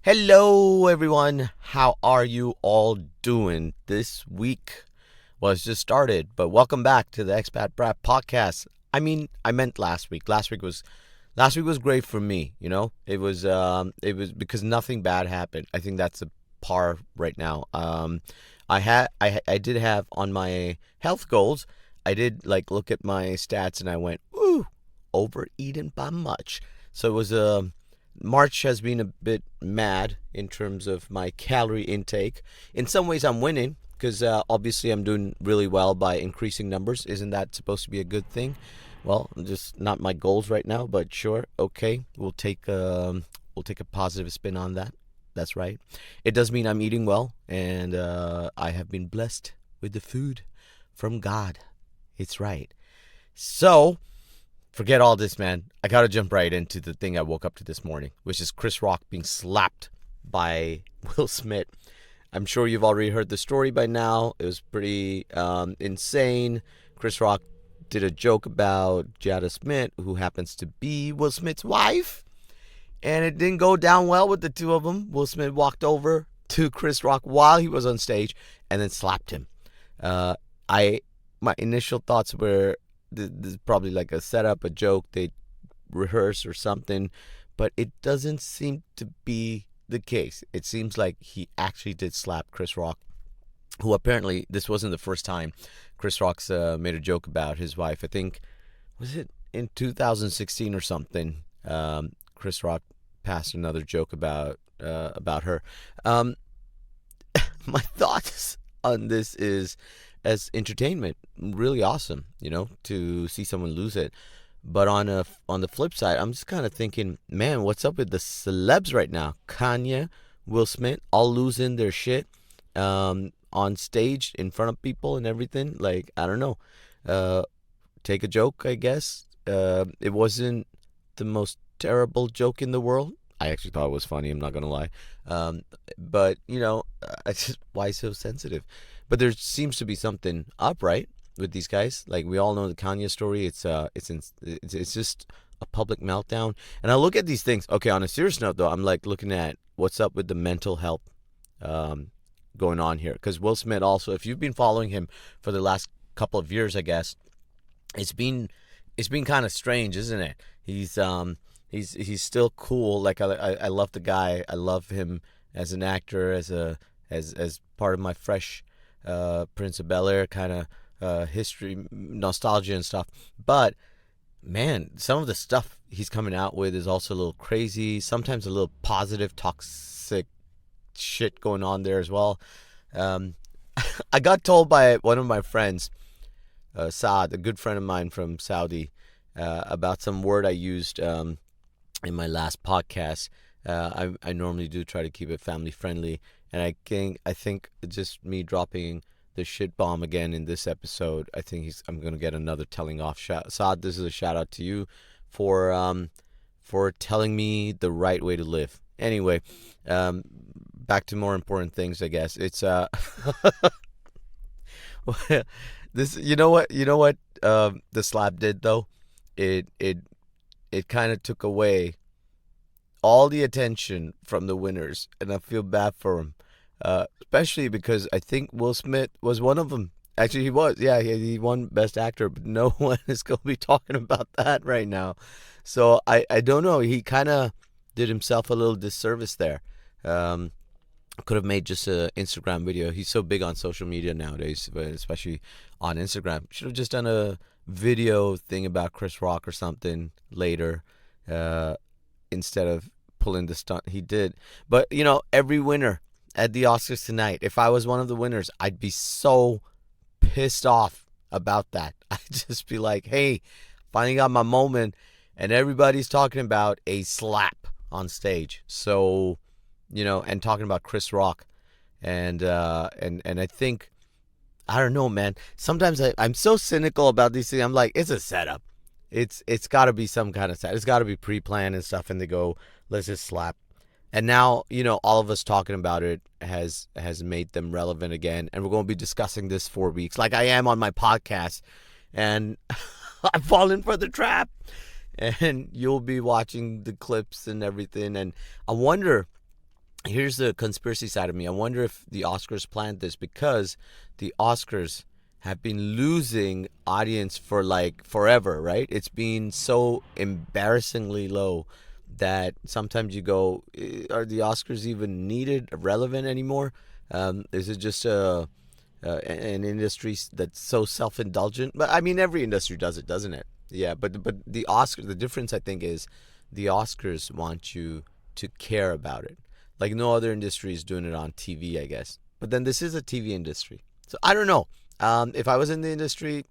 Hello, everyone. How are you all doing this week? Well, it's just started, but welcome back to the Expat Brat podcast. I meant last week. Last week was great for me. It was because nothing bad happened. I think that's a par right now. I did have on my health goals. I did look at my stats and I went, ooh, overeaten by much. So it was a March has been a bit mad in terms of my calorie intake. In some ways, I'm winning because obviously I'm doing really well by increasing numbers. Isn't that supposed to be a good thing? Well, just not my goals right now, but sure, okay, we'll take a positive spin on that. That's right. It does mean I'm eating well, and I have been blessed with the food from God. It's right. So forget all this, man. I gotta jump right into the thing I woke up to this morning, which is Chris Rock being slapped by Will Smith. I'm sure you've already heard the story by now. It was pretty insane. Chris Rock did a joke about Jada Smith, who happens to be Will Smith's wife, and it didn't go down well with the two of them. Will Smith walked over to Chris Rock while he was on stage and then slapped him. Uh, I my initial thoughts were this is probably like a setup, a joke they rehearse or something, but it doesn't seem to be the case. It seems like he actually did slap Chris Rock, who apparently this wasn't the first time Chris Rock's made a joke about his wife. I think was it in 2016 or something. Chris Rock passed another joke about her. Um, my thoughts on this is as entertainment, really awesome, to see someone lose it. But on the flip side, I'm just kind of thinking, man, what's up with the celebs right now? Kanye, Will Smith, all losing their shit on stage in front of people and everything. Like, I don't know. Take a joke, I guess. It wasn't the most terrible joke in the world. I actually thought it was funny. I'm not gonna lie. But I just why so sensitive? But there seems to be something up, right, with these guys. Like we all know the Kanye story. It's just a public meltdown. And I look at these things. Okay, on a serious note though, I'm like looking at what's up with the mental health um, going on here. Because Will Smith also, if you've been following him for the last couple of years, I guess it's been kind of strange, isn't it? He's still cool. Like I love the guy. I love him as an actor, as part of my fresh Prince of Bel-Air kind of history, nostalgia and stuff. But man, some of the stuff he's coming out with is also a little crazy. Sometimes a little positive, toxic shit going on there as well. Um, I got told by one of my friends, Saad, a good friend of mine from Saudi, about some word I used in my last podcast. I normally do try to keep it family friendly, and I think just me dropping the shit bomb again in this episode. I think I'm gonna get another telling off shot. Saad, this is a shout out to you for telling me the right way to live. Anyway, back to more important things. I guess it's this. You know what the slap did though. It kind of took away all the attention from the winners, and I feel bad for him, especially because I think Will Smith was one of them. Actually, he was. Yeah, he won Best Actor, but no one is going to be talking about that right now. So I don't know. He kind of did himself a little disservice there. Um, could have made just an Instagram video. He's so big on social media nowadays, but especially on Instagram. Should have just done a video thing about Chris Rock or something later, instead of pulling the stunt he did. But every winner at the Oscars tonight, if I was one of the winners, I'd be so pissed off about that. I'd just be like, hey, finally got my moment, and everybody's talking about a slap on stage. So, and talking about Chris Rock, and I think, I don't know, man. Sometimes I'm so cynical about these things. I'm like, it's a setup. It's got to be some kind of set. It's got to be pre-planned and stuff. And they go, let's just slap. And now, all of us talking about it has made them relevant again. And we're going to be discussing this for weeks, like I am on my podcast. And I've fallen for the trap. And you'll be watching the clips and everything. And I wonder here's the conspiracy side of me. I wonder if the Oscars planned this because the Oscars have been losing audience for like forever, right? It's been so embarrassingly low that sometimes you go, are the Oscars even needed, relevant anymore? Is it just an industry that's so self-indulgent? But I mean, every industry does it, doesn't it? Yeah, but the Oscars, the difference I think is the Oscars want you to care about it. Like no other industry is doing it on TV, I guess. But then this is a TV industry, so I don't know. If I was in the industry,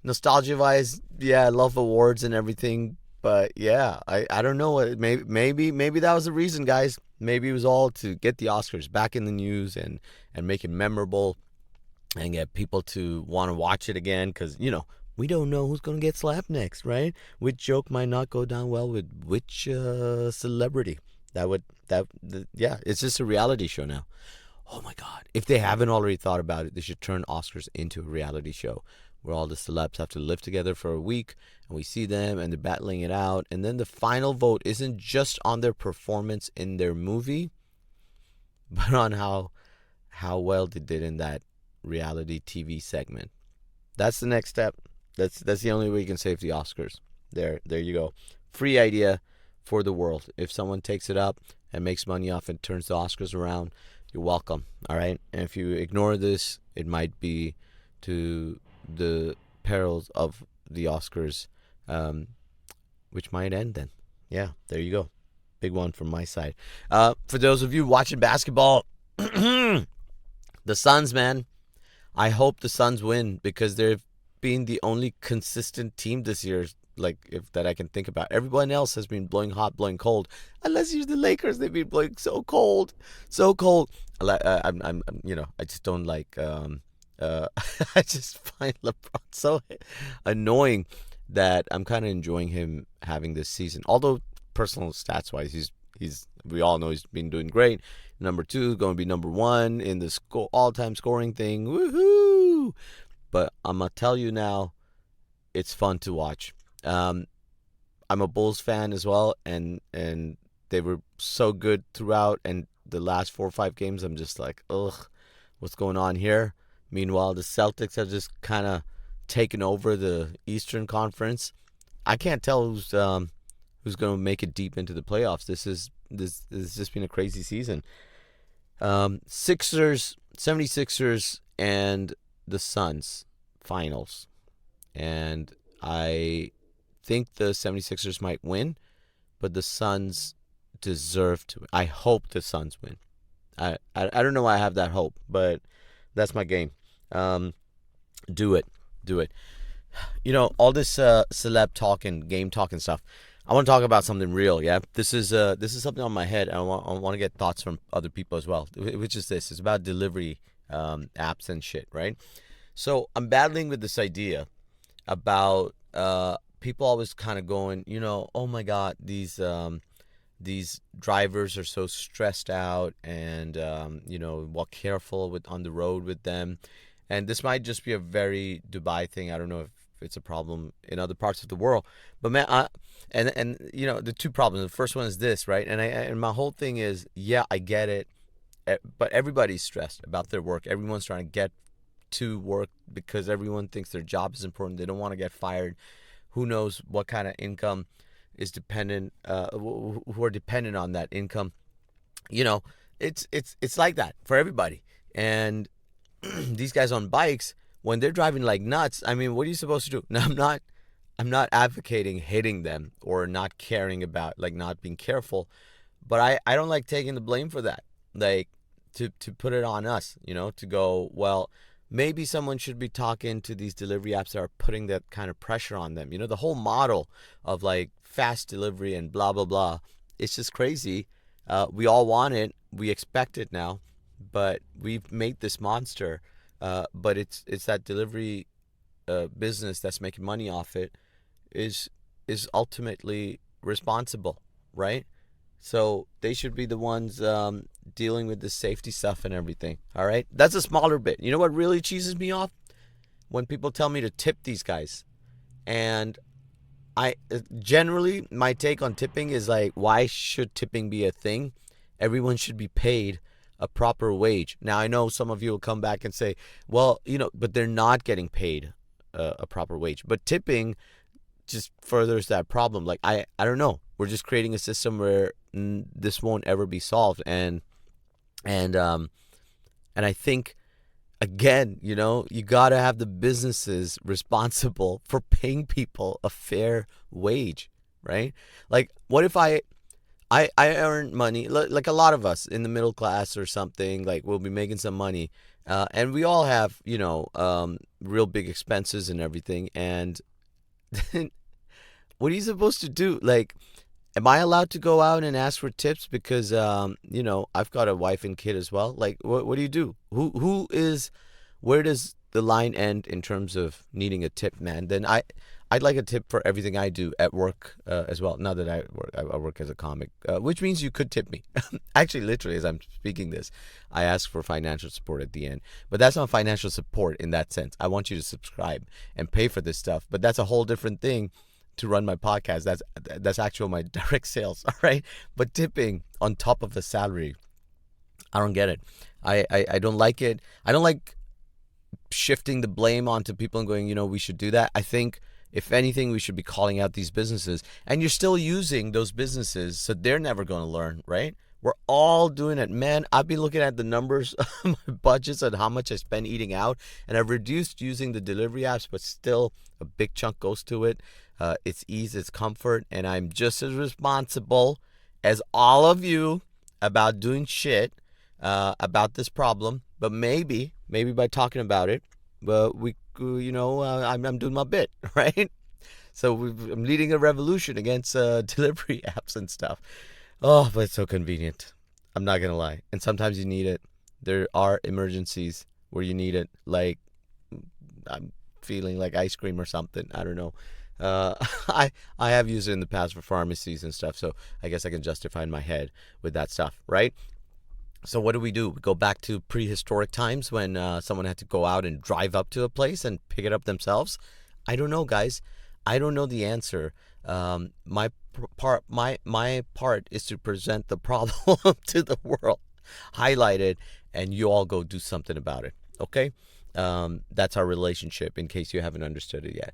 nostalgia-wise, yeah, I love awards and everything. But yeah, I don't know. Maybe that was the reason, guys. Maybe it was all to get the Oscars back in the news and make it memorable and get people to want to watch it again because we don't know who's going to get slapped next, right? Which joke might not go down well with which celebrity. Yeah, it's just a reality show now. Oh my God. If they haven't already thought about it, they should turn Oscars into a reality show where all the celebs have to live together for a week and we see them and they're battling it out. And then the final vote isn't just on their performance in their movie, but on how well they did in that reality TV segment. That's the next step. That's the only way you can save the Oscars. There you go. Free idea for the world. If someone takes it up and makes money off and turns the Oscars around, you're welcome. All right. And if you ignore this, it might be to the perils of the Oscars, which might end then. Yeah, there you go. Big one from my side. For those of you watching basketball, the Suns, man. I hope the Suns win because they've been the only consistent team this year, like if that I can think about. Everyone else has been blowing hot, blowing cold. Unless you're the Lakers, they've been blowing so cold, so cold. I just don't like. I just find LeBron so annoying that I'm kind of enjoying him having this season. Although personal stats wise, he's we all know he's been doing great. Number two, going to be number one in the all-time scoring thing. Woohoo! But I'm gonna tell you now, it's fun to watch. I'm a Bulls fan as well, and they were so good throughout. And the last 4 or 5 games, I'm just like, ugh, what's going on here? Meanwhile, the Celtics have just kind of taken over the Eastern Conference. I can't tell who's going to make it deep into the playoffs. This has just been a crazy season. Sixers, 76ers, and the Suns finals. And I think the 76ers might win, but the Suns deserve to. I hope the Suns win. I don't know why I have that hope, but that's my game. Do it. Do it. All this celeb talk and game talk and stuff. I want to talk about something real, yeah? This is something on my head, and I want to get thoughts from other people as well, which is this. It's about delivery apps and shit, right? So I'm battling with this idea about people always kind of going, oh my God, these drivers are so stressed out and, walk careful on the road with them. And this might just be a very Dubai thing. I don't know if it's a problem in other parts of the world. But man, the two problems. The first one is this, right? And my whole thing is, yeah, I get it, but everybody's stressed about their work. Everyone's trying to get to work because everyone thinks their job is important. They don't want to get fired. Who knows what kind of income is dependent? Who are dependent on that income? It's like that for everybody. And these guys on bikes, when they're driving like nuts, I mean, what are you supposed to do? Now, I'm not advocating hitting them or not caring about, like, not being careful, but I don't like taking the blame for that. Like, to put it on us, to go, well, maybe someone should be talking to these delivery apps that are putting that kind of pressure on them. The whole model of like fast delivery and blah, blah, blah. It's just crazy. We all want it. We expect it now, but we've made this monster. But it's that delivery business that's making money off it is ultimately responsible, right? So they should be the ones dealing with the safety stuff and everything. All right, that's a smaller bit. You know what really cheeses me off? When people tell me to tip these guys, and I generally my take on tipping is like, why should tipping be a thing? Everyone should be paid a proper wage. Now, I know some of you will come back and say, well, but they're not getting paid a proper wage. But tipping just furthers that problem. Like, I don't know. We're just creating a system where this won't ever be solved. And I think, again, you got to have the businesses responsible for paying people a fair wage, right? Like, what if I earn money, like a lot of us in the middle class or something, like we'll be making some money, and we all have, real big expenses and everything. And then what are you supposed to do? Like, am I allowed to go out and ask for tips because, I've got a wife and kid as well? Like, what do you do? Where does the line end in terms of needing a tip, man? Then I'd like a tip for everything I do at work as well. Not that I work as a comic, which means you could tip me. Actually, literally, as I'm speaking this, I ask for financial support at the end. But that's not financial support in that sense. I want you to subscribe and pay for this stuff. But that's a whole different thing to run my podcast. That's actual my direct sales, all right? But tipping on top of the salary, I don't get it. I don't like it. I don't like shifting the blame onto people and going, we should do that. I think, if anything, we should be calling out these businesses. And you're still using those businesses, so they're never going to learn, right? We're all doing it. Man, I've been looking at the numbers of my budgets and how much I spend eating out, and I've reduced using the delivery apps, but still a big chunk goes to it. It's ease, it's comfort, and I'm just as responsible as all of you about doing shit about this problem. But maybe by talking about it, I'm doing my bit, right? So I'm leading a revolution against delivery apps and stuff. Oh, but it's so convenient. I'm not going to lie. And sometimes you need it. There are emergencies where you need it. Like, I'm feeling like ice cream or something. I don't know. I have used it in the past for pharmacies and stuff. So I guess I can justify in my head with that stuff, right? So what do? We go back to prehistoric times when someone had to go out and drive up to a place and pick it up themselves. I don't know, guys. I don't know the answer. My part is to present the problem to the world, highlight it, and you all go do something about it. Okay? That's our relationship, in case you haven't understood it yet.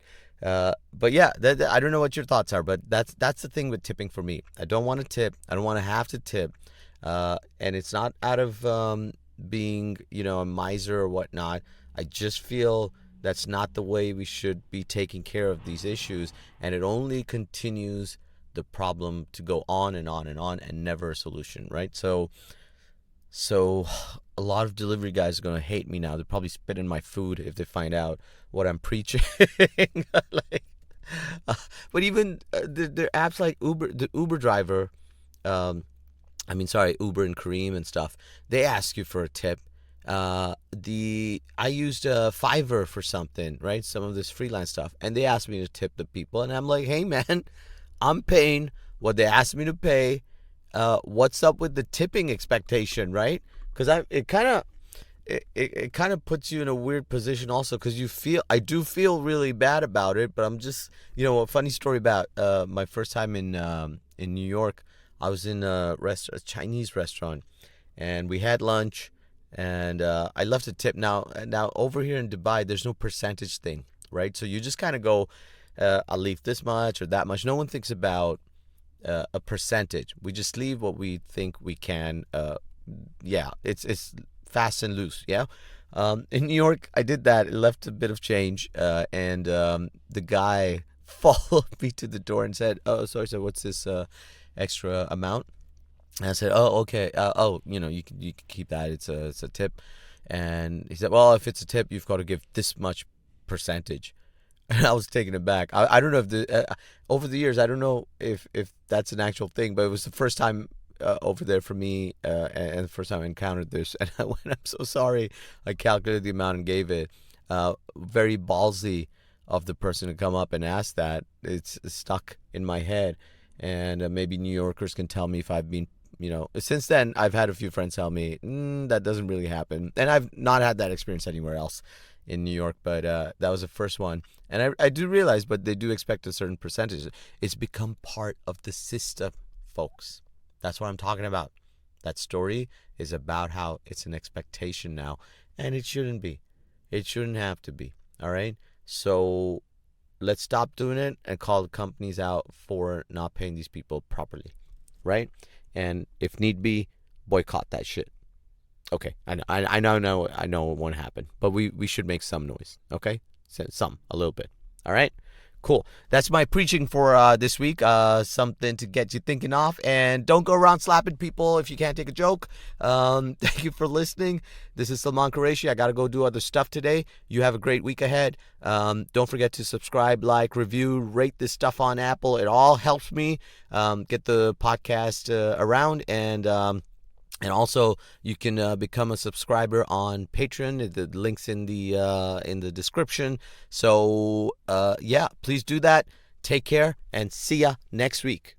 But yeah, I don't know what your thoughts are, but that's the thing with tipping for me. I don't want to tip. I don't want to have to tip. And it's not out of being, a miser or whatnot. I just feel that's not the way we should be taking care of these issues, and it only continues the problem to go on and on and on, and never a solution, right? So a lot of delivery guys are going to hate me now. They'll probably spit in my food if they find out what I'm preaching. But even the apps like Uber, the Uber driver, Uber and Careem and stuff, they ask you for a tip. I used Fiverr for something, right? Some of this freelance stuff, and they asked me to tip the people, and I'm like, hey man, I'm paying what they asked me to pay. What's up with the tipping expectation, right? Because it kind of puts you in a weird position also, because I do feel really bad about it, but I'm just, a funny story about my first time in New York. I was in a Chinese restaurant, and we had lunch, and I left a tip. Now over here in Dubai, there's no percentage thing, right? So you just kind of go, I'll leave this much or that much. No one thinks about a percentage. We just leave what we think we can. It's fast and loose. Yeah. In New York, I did that. It left a bit of change, and the guy followed me to the door and said, "Oh, sorry, sir, what's this extra amount?" And I said, "Oh, okay. You can keep that. It's a tip." And he said, "Well, if it's a tip, you've got to give this much percentage." And I was taken aback. I don't know if over the years, I don't know if that's an actual thing, but it was the first time over there for me, and the first time I encountered this. And I went, "I'm so sorry." I calculated the amount and gave it. Very ballsy of the person to come up and ask that. It's stuck in my head. And maybe New Yorkers can tell me if I've been, since then I've had a few friends tell me that doesn't really happen. And I've not had that experience anywhere else in New York, but that was the first one. And I do realize, but they do expect a certain percentage. It's become part of the system, folks. That's what I'm talking about. That story is about how it's an expectation now, and it shouldn't be. It shouldn't have to be. All right? So let's stop doing it and call the companies out for not paying these people properly, right? And if need be, boycott that shit. Okay, I know it won't happen, but we should make some noise, okay? Some, a little bit. All right? Cool. That's my preaching for this week. Something to get you thinking off. And don't go around slapping people if you can't take a joke. Thank you for listening. This is Salman Qureshi. I got to go do other stuff today. You have a great week ahead. Don't forget to subscribe, like, review, rate this stuff on Apple. It all helps me get the podcast around. And also, you can become a subscriber on Patreon. The link's in the description. So, yeah, please do that. Take care and see ya next week.